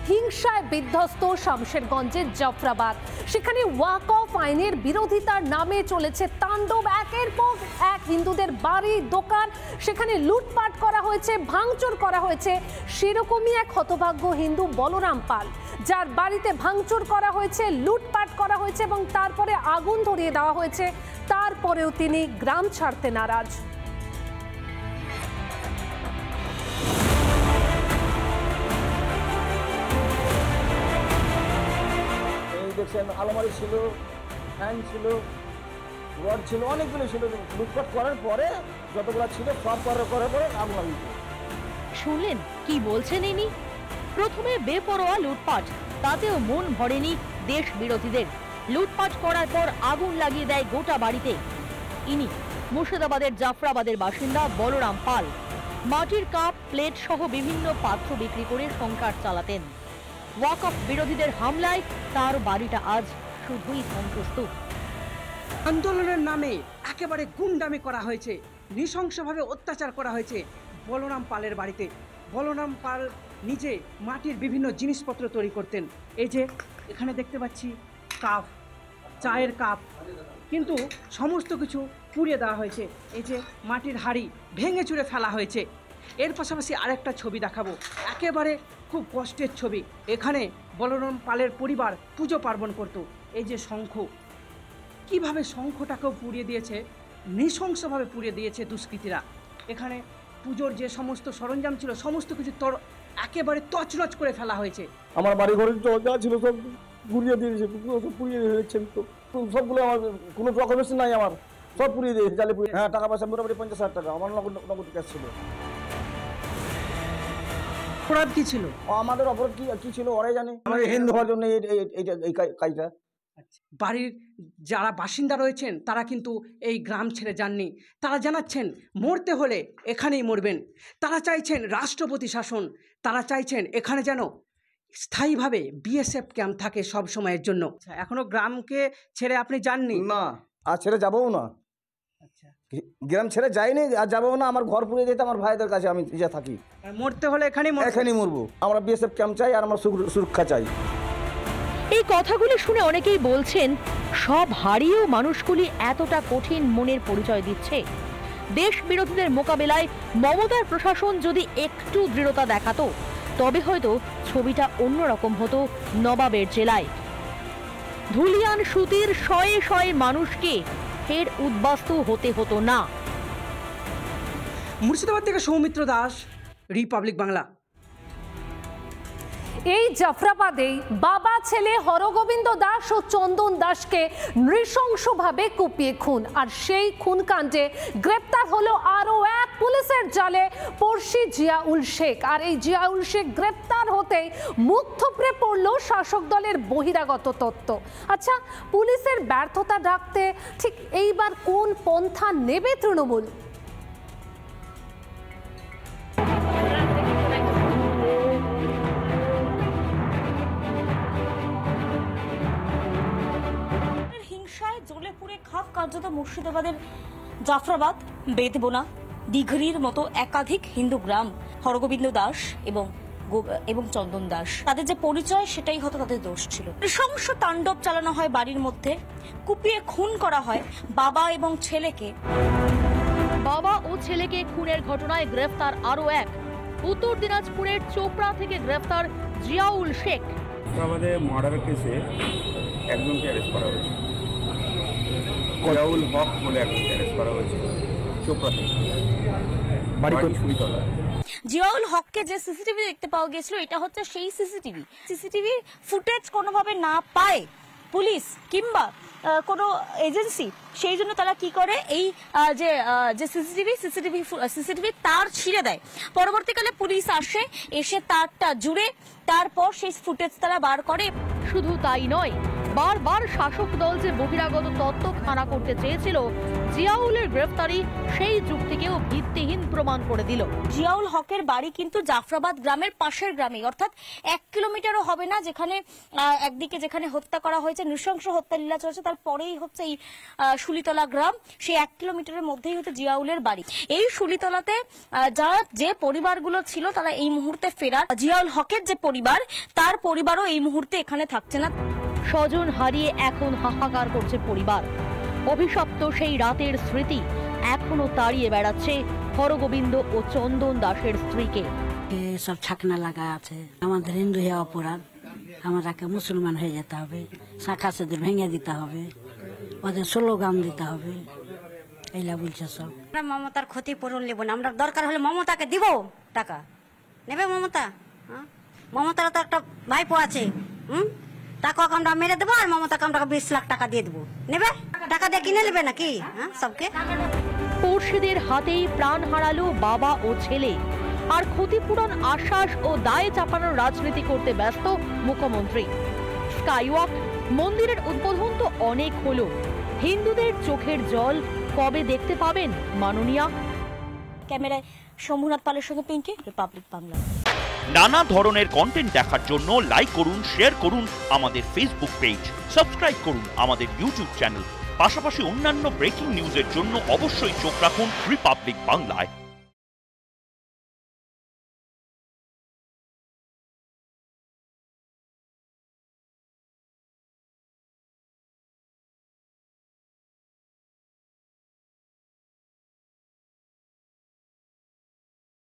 হিংসায় বিধ্বস্ত শামশেরগঞ্জের জাফরাবাদ। সেখানে ওয়াক অফ আইনের বিরোধিতার নামে চলেছে তাণ্ডব। একের পর এক হিন্দুদের বাড়ি দোকান সেখানে লুটপাট করা হয়েছে, ভাঙচুর করা হয়েছে। সেরকমই এক হতভাগ্য হিন্দু বলরাম পাল, যার বাড়িতে ভাঙচুর করা হয়েছে, লুটপাট করা হয়েছে এবং তারপরে আগুন ধরিয়ে দেওয়া হয়েছে। তারপরেও তিনি গ্রাম ছাড়তে নারাজ। দেখছেন আলমারি ছিল, ফ্যান ছিল, রড ছিল, অনেকগুলো ছিল। লুটপাট করার পরে যতগুলো ছিল সব করার পরে আগুন লাগিয়ে। শুনলেন কি বলছেন ইনি? প্রথমে বেপরোয়া লুটপাট, তাতেও মন ভরেনি দেশ বিরোধীদের। লুটপাট করার পর আগুন লাগিয়ে দেয় গোটা বাড়িতে। ইনি মুর্শিদাবাদের জাফরাবাদের বাসিন্দা বলরাম পাল। মাটির কাপ, প্লেট সহ বিভিন্ন পাত্র বিক্রি করে সংসার চালাতেন। ওয়াক অফ বিরোধীদের হামলায় তার বাড়িটা আজ শুধুই ধ্বংসস্তূপ। আন্দোলনের নামে একেবারে গুন্ডামি করা হয়েছে, নৃশংসভাবে অত্যাচার করা হয়েছে বলরাম পালের বাড়িতে। বলরাম পাল নিজে মাটির বিভিন্ন জিনিসপত্র তৈরি করতেন। এই যে এখানে দেখতে পাচ্ছি কাপ, চায়ের কাপ, কিন্তু সমস্ত কিছু পুড়িয়ে দেওয়া হয়েছে। এই যে মাটির হাঁড়ি ভেঙে চুরে ফেলা হয়েছে। এর পাশাপাশি আরেকটা ছবি দেখাবো, একেবারে খুব কষ্টের ছবি। এখানে বলরাম পালের পরিবার পুজো পার্বণ করত। এই যে শঙ্খ, কিভাবে শঙ্খটাকেও পুড়িয়ে দিয়েছে, নৃশংসভাবে পুড়িয়ে দিয়েছে দুষ্কৃতীরা। এখানে পুজোর যে সমস্ত সরঞ্জাম ছিল সমস্ত কিছু একেবারে তছনছ করে ফেলা হয়েছে। আমার বাড়ি ঘরে যা ছিল সব পুড়িয়ে দিয়েছে, সব পুড়িয়ে দিয়েছেন। তো সবগুলো আমার কোনো ডকুমেন্টস নাই, আমার সব পুড়িয়ে দিয়েছে, জালে পুড়িয়ে। হ্যাঁ, টাকা পয়সা মোটামুটি 50,000 টাকা আমার নগদ ক্যাশ ছিল। অপরাধ কি ছিল? আমাদের অপরাধ কি ছিল ওরাই জানে। আমাদের হিন্দু হওয়ার জন্য এই কাজটা। বাড়ির যারা বাসিন্দা রয়েছেন তারা কিন্তু এই গ্রাম ছেড়ে যাননি। তারা জানাচ্ছেন মরতে হলে এখানেই মরবেন। তারা চাইছেন রাষ্ট্রপতি শাসন, তারা চাইছেন এখানে যেন স্থায়ীভাবে বিএসএফ ক্যাম্প থাকে সব সময়ের জন্য। এখনো গ্রামকে ছেড়ে আপনি যাননি? না, আর ছেড়ে যাবও না। আচ্ছা, গ্রাম ছেড়ে যাইনি, আর যাবো না। আমার ঘর পুড়িয়ে দিতে আমার ভাইদের কাছে আমি যা থাকি। মরতে হলে এখানেই মরবো। আমরা বিএসএফ ক্যাম্প চাই আর আমরা সুরক্ষা চাই। এই কথাগুলি শুনে অনেকেই বলছেন, সব হারিয়েও মানুষগুলি এতটা কঠিন মনের পরিচয় দিচ্ছে। দেশ বিরোধীদের মোকাবেলায় মমতার প্রশাসন যদি একটু দৃঢ়তা দেখাতো তবে হয়তো ছবিটা অন্যরকম হতো নবাবের জেলায়। ধুলিয়ান সুতির শয়ে শয়ে মানুষকে ফের উদ্বাস্তু হতে হতো না। মুর্শিদাবাদ থেকে সৌমিত্র দাস, রিপাবলিক বাংলা। এই জাফরাবাদেই বাবা ছেলে হরগোবিন্দ দাস ও চন্দন দাসকে নৃশংসভাবে কুপিয়ে খুন। আর সেই খুনকাণ্ডে গ্রেপ্তার হলো আরও এক পুলিশের জালে পড়শি জিয়াউল শেখ। আর এই জিয়াউল শেখ গ্রেপ্তার হতেই মুখ থুবড়ে পড়ল শাসক দলের বহিরাগত তত্ত্ব। আচ্ছা, পুলিশের ব্যর্থতা ঢাকতে ঠিক এইবার কোন পন্থা নেবে তৃণমূল? জ্বলে পুড়ে খাক কার্যত মুর্শিদাবাদের জাফরাবাদ, বেদবোনা, দিঘরির মতো একাধিক হিন্দু গ্রাম। হরগোবিন্দ দাস এবং চন্দন দাস, তাদের যে পরিচয় সেটাই হয়তো তাদের দোষ ছিল। নৃশংস তাণ্ডব চালানো হয় বাড়ির মধ্যে, কুপিয়ে খুন করা হয় বাবা এবং ছেলেকে। বাবা ও ছেলেকে খুনের ঘটনায় গ্রেফতার আরও এক। উত্তর দিনাজপুরের চোপড়া থেকে গ্রেফতার জিয়াউল শেখ। আমাদের মার্ডার কেসে একজনকে অ্যারেস্ট করা হয়েছে, জিয়াউল হক বলে একজনকে অ্যারেস্ট করা হয়েছে চোপড়া থেকে, বাড়ি সুইতলা। জিয়াউল হককে যে সিসিটিভি দেখতে পাওয়া গিয়েছিল এটা হচ্ছে সেই সিসিটিভি ফুটেজ কোনোভাবে না পায় পুলিশ কিংবা কোনো এজেন্সি, সেই জন্য তারা কি করে এই যে সিসিটিভি তার ছিঁড়ে দেয়। পরবর্তীকালে পুলিশ এসে তারটা জুড়ে তারপর সেই ফুটেজ তারা বার করে। শুধু তাই নয়, বারবার শাসক দল যে বহিরাগত তত্ত্ব খাড়া করতে চেয়েছিল, জিয়াউলের গ্রেফতারি সেই যুক্তিকেও ভিত্তিহীন প্রমাণ করে দিল। জিয়াউল হকের বাড়ি কিন্তু জাফরাবাদ গ্রামের পাশের গ্রামে, অর্থাৎ 1 কিলোমিটারও হবে না। যেখানে একদিকে যেখানে হত্যা করা হয়েছে, নৃশংস হত্যা লীলা চলছে, তারপরেই হচ্ছে এই শুলিতলা গ্রাম। সেই 1 কিলোমিটারের মধ্যেই হচ্ছে জিয়াউলের বাড়ি। এই শুলিতলাতে যে পরিবারগুলো ছিল তারা এই মুহূর্তে ফেরার। জিয়াউল হকের যে পরিবার, তার পরিবারও এই মুহূর্তে এখানে থাকছে না। স্বজন হারিয়ে এখন হাহাকার করছে পরিবার। অভিশপ্ত সেই রাতের স্মৃতি এখনো তাড়িয়ে বেড়াচ্ছে হরগোবিন্দ ও চন্দন দাসের স্ত্রীকে। সব ছাকনা লাগা আছে। আমাদের হিন্দু হয়ে অপরাধ, আমাদেরকে মুসলমান হয়ে যেতে হবে, শাখা সেদের ভেঙে দিতে হবে, ওদের 16 গ্রাম দিতে হবে, এইলা বলছে সব। আমরা মমতার ক্ষতিপূরণ নেব না, আমরা দরকার হলে মমতাকে দিব টাকা। নেবে মমতা? মমতার তো একটা ভাইপো আছে, টাকা আমরা মেরে দেবো, আর মমতাকে আমরা 20 লাখ টাকা দিয়ে দেবো। নেবে? টাকা দিয়ে কিনে নেবে নাকি সবকে? পড়শিদের হাতেই প্রাণ হারালো বাবা ও ছেলে, আর ক্ষতিপূরণ আশ্বাস ও দায় চাপানোর রাজনীতি করতে ব্যস্ত মুখ্যমন্ত্রী। স্কাইওয়াক মন্দিরের উদ্বোধন তো অনেক হলো, হিন্দুদের চোখের জল কবে দেখতে পাবেন মাননীয়া? ক্যামেরায় শম্ভুনাথ পালের সঙ্গে পিঙ্কি, রিপাবলিক বাংলা। নানা ধরনের কন্টেন্ট দেখার জন্য লাইক করুন, শেয়ার করুন আমাদের ফেসবুক পেজ, সাবস্ক্রাইব করুন আমাদের ইউটিউব চ্যানেল। পাশাপাশি অন্যান্য ব্রেকিং নিউজের জন্য অবশ্যই চোখ রাখুন রিপাবলিক বাংলায়।